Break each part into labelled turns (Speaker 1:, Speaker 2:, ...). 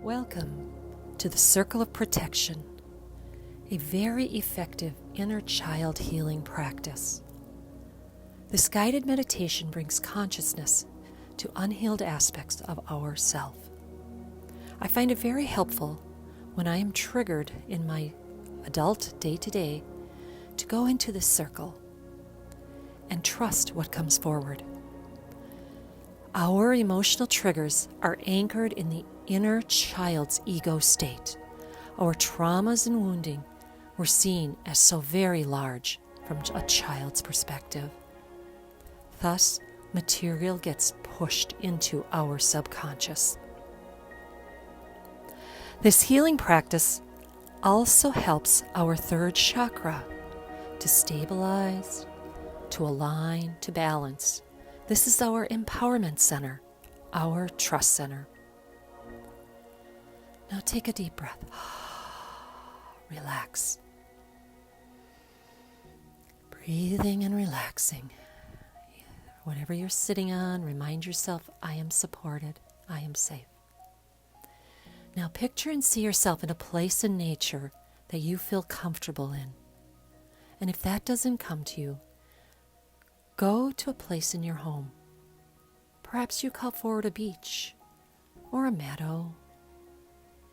Speaker 1: Welcome to the Circle of Protection, a very effective inner child healing practice. This guided meditation brings consciousness to unhealed aspects of our self. I find it very helpful when I am triggered in my adult day-to-day to go into this circle and trust what comes forward. Our emotional triggers are anchored in the inner child's ego state. Our traumas and wounding were seen as so very large from a child's perspective. Thus, material gets pushed into our subconscious. This healing practice also helps our third chakra to stabilize, to align, to balance. This is our empowerment center, our trust center. Now take a deep breath. Relax. Breathing and relaxing. Whatever you're sitting on, remind yourself, I am supported, I am safe. Now picture and see yourself in a place in nature that you feel comfortable in. And if that doesn't come to you, go to a place in your home. Perhaps you call forward a beach or a meadow.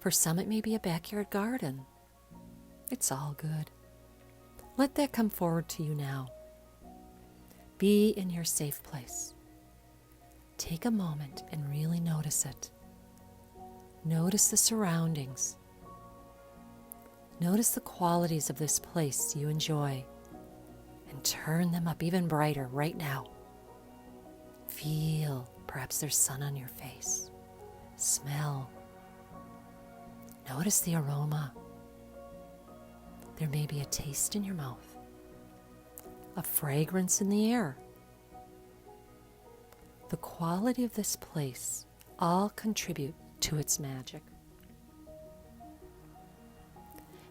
Speaker 1: For some, it may be a backyard garden. It's all good. Let that come forward to you now. Be in your safe place. Take a moment and really notice it. Notice the surroundings. Notice the qualities of this place you enjoy and turn them up even brighter right now. Feel, perhaps there's sun on your face. Smell. Notice the aroma. There may be a taste in your mouth, a fragrance in the air. The quality of this place all contribute to its magic.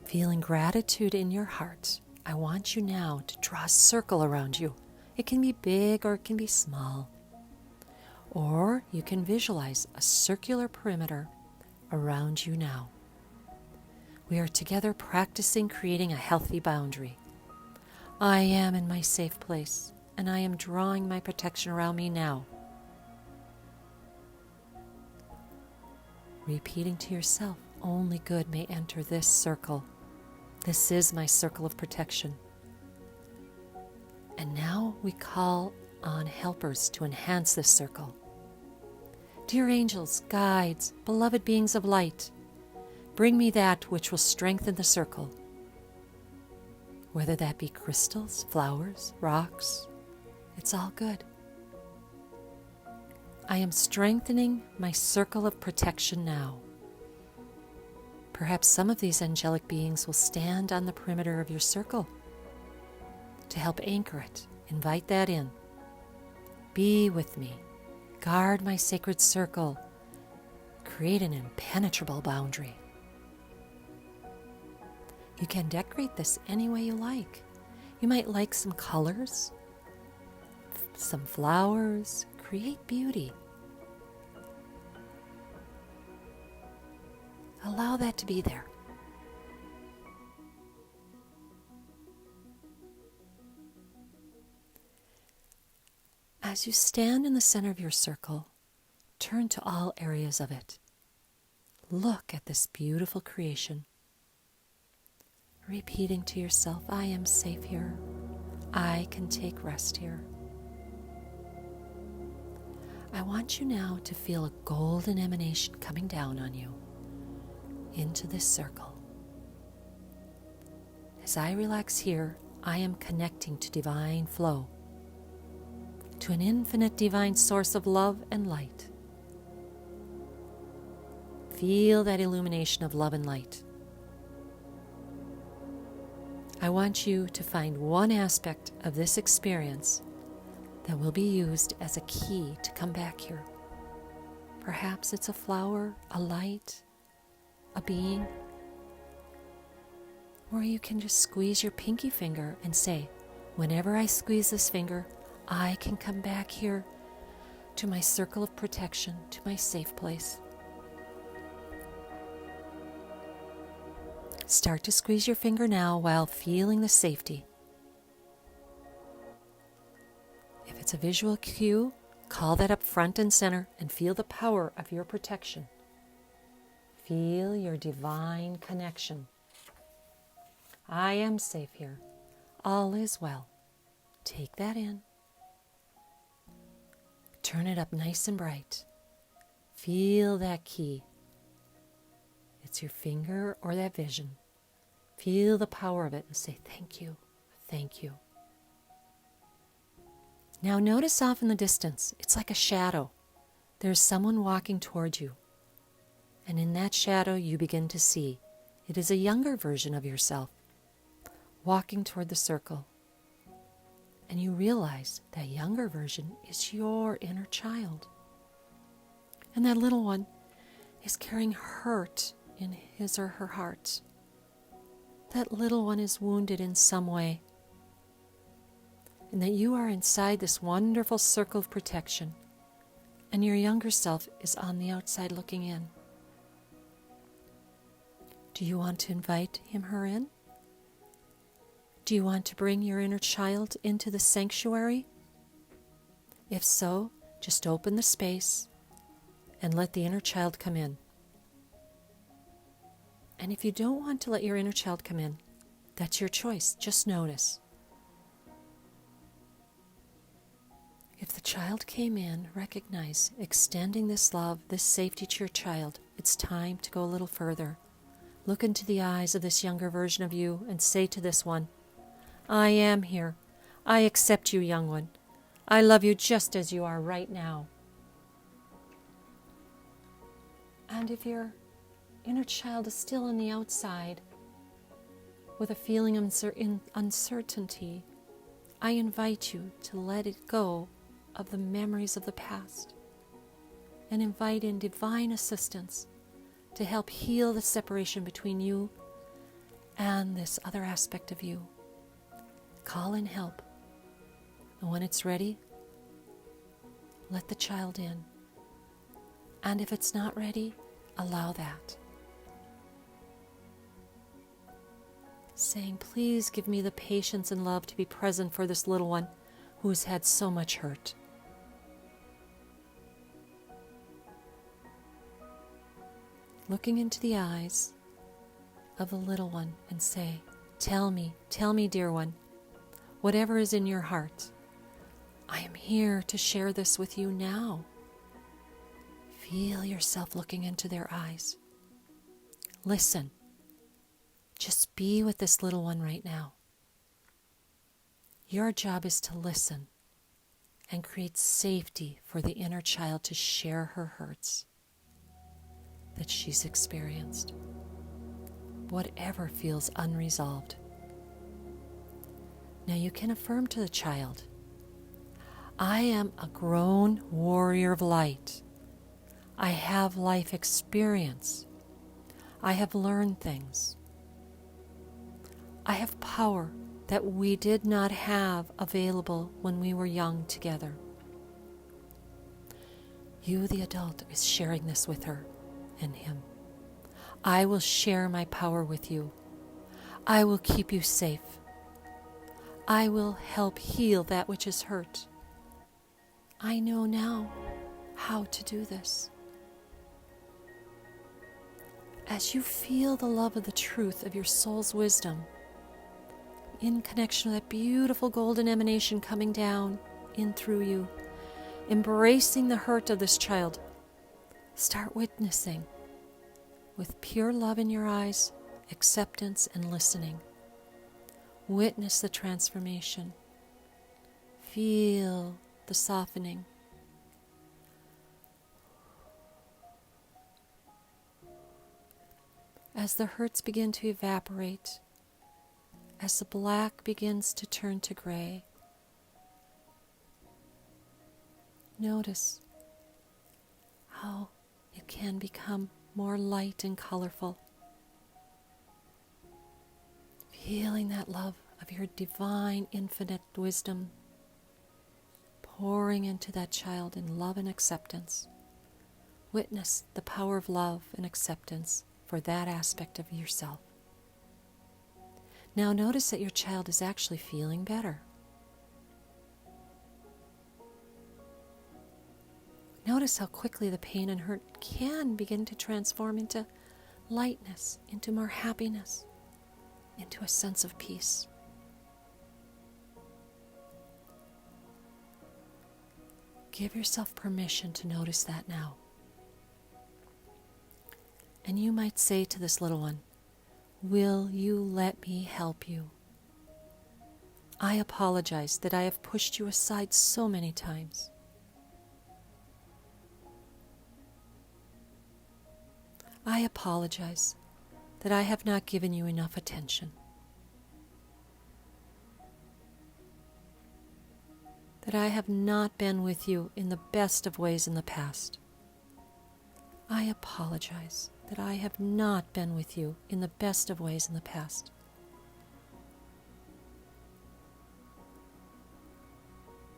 Speaker 1: Feeling gratitude in your heart, I want you now to draw a circle around you. It can be big or it can be small. Or you can visualize a circular perimeter around you now. We are together practicing creating a healthy boundary. I am in my safe place, and I am drawing my protection around me now. Repeating to yourself, only good may enter this circle. This is my circle of protection. And now we call on helpers to enhance this circle. Dear angels, guides, beloved beings of light, bring me that which will strengthen the circle. Whether that be crystals, flowers, rocks, it's all good. I am strengthening my circle of protection now. Perhaps some of these angelic beings will stand on the perimeter of your circle to help anchor it. Invite that in. Be with me. Guard my sacred circle. Create an impenetrable boundary. You can decorate this any way you like. You might like some colors, some flowers. Create beauty. Allow that to be there. As you stand in the center of your circle, turn to all areas of it. Look at this beautiful creation. Repeating to yourself, I am safe here. I can take rest here. I want you now to feel a golden emanation coming down on you into this circle. As I relax here, I am connecting to divine flow, to an infinite divine source of love and light. Feel that illumination of love and light. I want you to find one aspect of this experience that will be used as a key to come back here. Perhaps it's a flower, a light, a being. Or you can just squeeze your pinky finger and say, whenever I squeeze this finger, I can come back here to my circle of protection, to my safe place. Start to squeeze your finger now while feeling the safety. If it's a visual cue, call that up front and center and feel the power of your protection. Feel your divine connection. I am safe here. All is well. Take that in. Turn it up nice and bright. Feel that key. It's your finger or that vision. Feel the power of it and say, thank you, thank you. Now notice off in the distance, it's like a shadow. There's someone walking toward you. And in that shadow you begin to see it is a younger version of yourself walking toward the circle. And you realize that younger version is your inner child. And that little one is carrying hurt in his or her heart. That little one is wounded in some way. And that you are inside this wonderful circle of protection, and your younger self is on the outside looking in. Do you want to invite him, her in? Do you want to bring your inner child into the sanctuary? If so, just open the space and let the inner child come in. And if you don't want to let your inner child come in, that's your choice. Just notice. If the child came in, recognize extending this love, this safety to your child. It's time to go a little further. Look into the eyes of this younger version of you and say to this one, I am here. I accept you, young one. I love you just as you are right now. And if your inner child is still on the outside with a feeling of uncertainty, I invite you to let it go of the memories of the past and invite in divine assistance to help heal the separation between you and this other aspect of you. Call in help, and when it's ready, let the child in. And if it's not ready, allow that. Saying, please give me the patience and love to be present for this little one who has had so much hurt. Looking into the eyes of the little one and say, tell me, dear one, whatever is in your heart. I am here to share this with you now. Feel yourself looking into their eyes. Listen. Just be with this little one right now. Your job is to listen and create safety for the inner child to share her hurts that she's experienced, whatever feels unresolved. Now you can affirm to the child, I am a grown warrior of light. I have life experience. I have learned things. I have power that we did not have available when we were young together. You, the adult, is sharing this with her and him. I will share my power with you. I will keep you safe. I will help heal that which is hurt. I know now how to do this. As you feel the love of the truth of your soul's wisdom, in connection with that beautiful golden emanation coming down in through you, embracing the hurt of this child, start witnessing with pure love in your eyes, acceptance and listening. Witness the transformation. Feel the softening. As the hurts begin to evaporate, as the black begins to turn to gray, notice how it can become more light and colorful. Feeling that love of your divine infinite wisdom pouring into that child in love and acceptance. Witness the power of love and acceptance for that aspect of yourself. Now notice that your child is actually feeling better. Notice how quickly the pain and hurt can begin to transform into lightness, into more happiness, into a sense of peace. Give yourself permission to notice that now. And you might say to this little one, "Will you let me help you? I apologize that I have pushed you aside so many times. I apologize that I have not given you enough attention. That I have not been with you in the best of ways in the past. I apologize that I have not been with you in the best of ways in the past.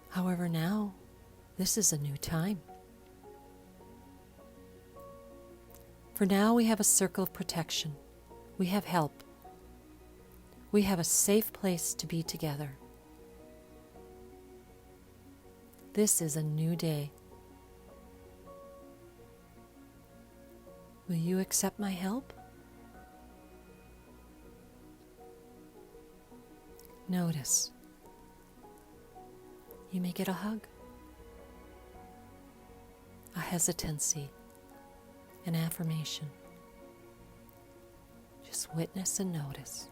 Speaker 1: However, now, this is a new time. For now, we have a circle of protection. We have help. We have a safe place to be together. This is a new day. Will you accept my help? Notice. You may get a hug, a hesitancy, an affirmation. Just witness and notice.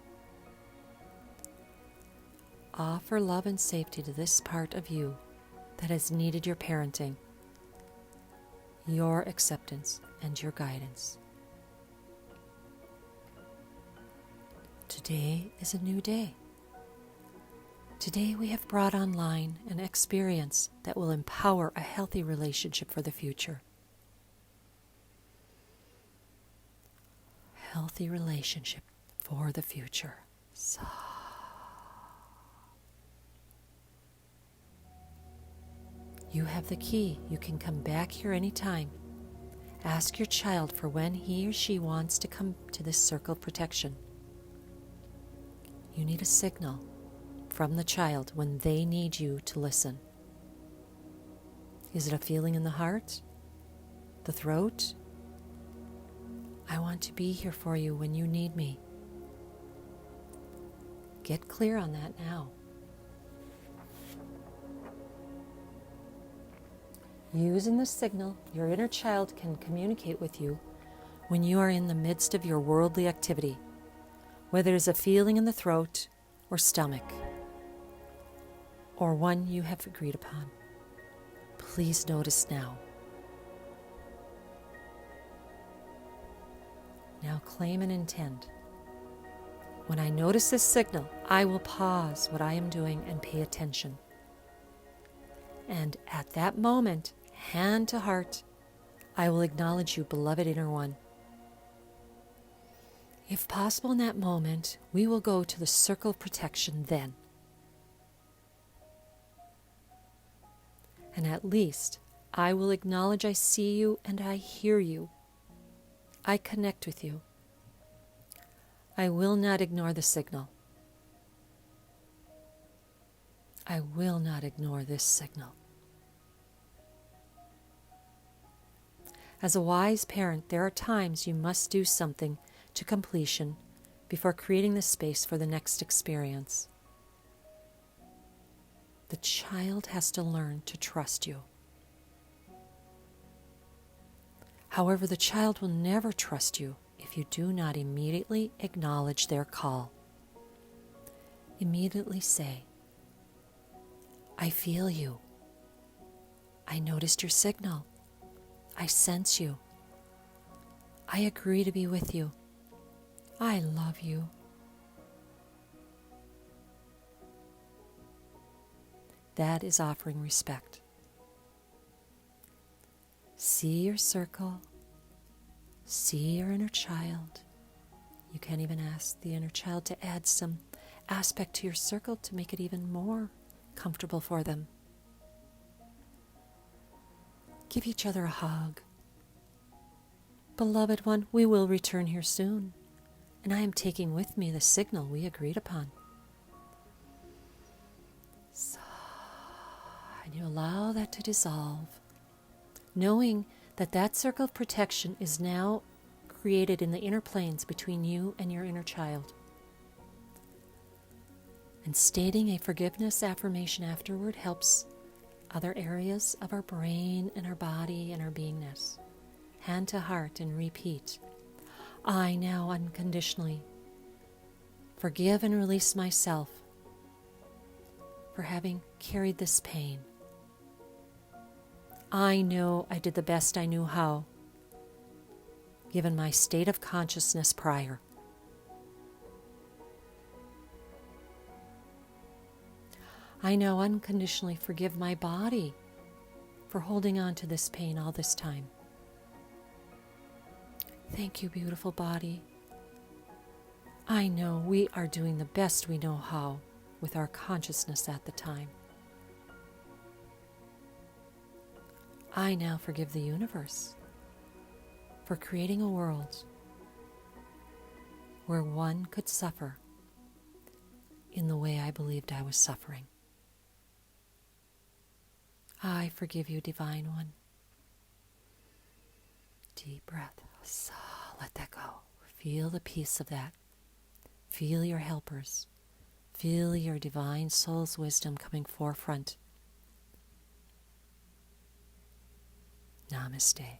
Speaker 1: Offer love and safety to this part of you that has needed your parenting, your acceptance, and your guidance. Today is a new day. Today we have brought online an experience that will empower a healthy relationship for the future. Healthy relationship for the future. You have the key. You can come back here anytime. Ask your child for when he or she wants to come to this circle of protection. You need a signal from the child when they need you to listen. Is it a feeling in the heart? The throat? I want to be here for you when you need me. Get clear on that now. Using the signal, your inner child can communicate with you when you are in the midst of your worldly activity, whether it is a feeling in the throat or stomach, or one you have agreed upon. Please notice now. Now claim and intend. When I notice this signal, I will pause what I am doing and pay attention. And at that moment, hand to heart, I will acknowledge you, beloved inner one. If possible in that moment, we will go to the circle of protection then. And at least, I will acknowledge I see you and I hear you. I connect with you. I will not ignore the signal. I will not ignore this signal. As a wise parent, there are times you must do something to completion before creating the space for the next experience. The child has to learn to trust you. However, the child will never trust you if you do not immediately acknowledge their call. Immediately say, I feel you. I noticed your signal. I sense you. I agree to be with you. I love you. That is offering respect. See your circle. See your inner child. You can even ask the inner child to add some aspect to your circle to make it even more comfortable for them. Give each other a hug. Beloved one, we will return here soon. And I am taking with me the signal we agreed upon. So, and you allow that to dissolve, knowing that that circle of protection is now created in the inner planes between you and your inner child. And stating a forgiveness affirmation afterward helps other areas of our brain and our body and our beingness. Hand to heart and repeat. I now unconditionally forgive and release myself for having carried this pain. I know I did the best I knew how, given my state of consciousness prior. I now unconditionally forgive my body for holding on to this pain all this time. Thank you, beautiful body. I know we are doing the best we know how with our consciousness at the time. I now forgive the universe for creating a world where one could suffer in the way I believed I was suffering. I forgive you, Divine One. Deep breath. So let that go. Feel the peace of that. Feel your helpers. Feel your divine soul's wisdom coming forefront. Namaste.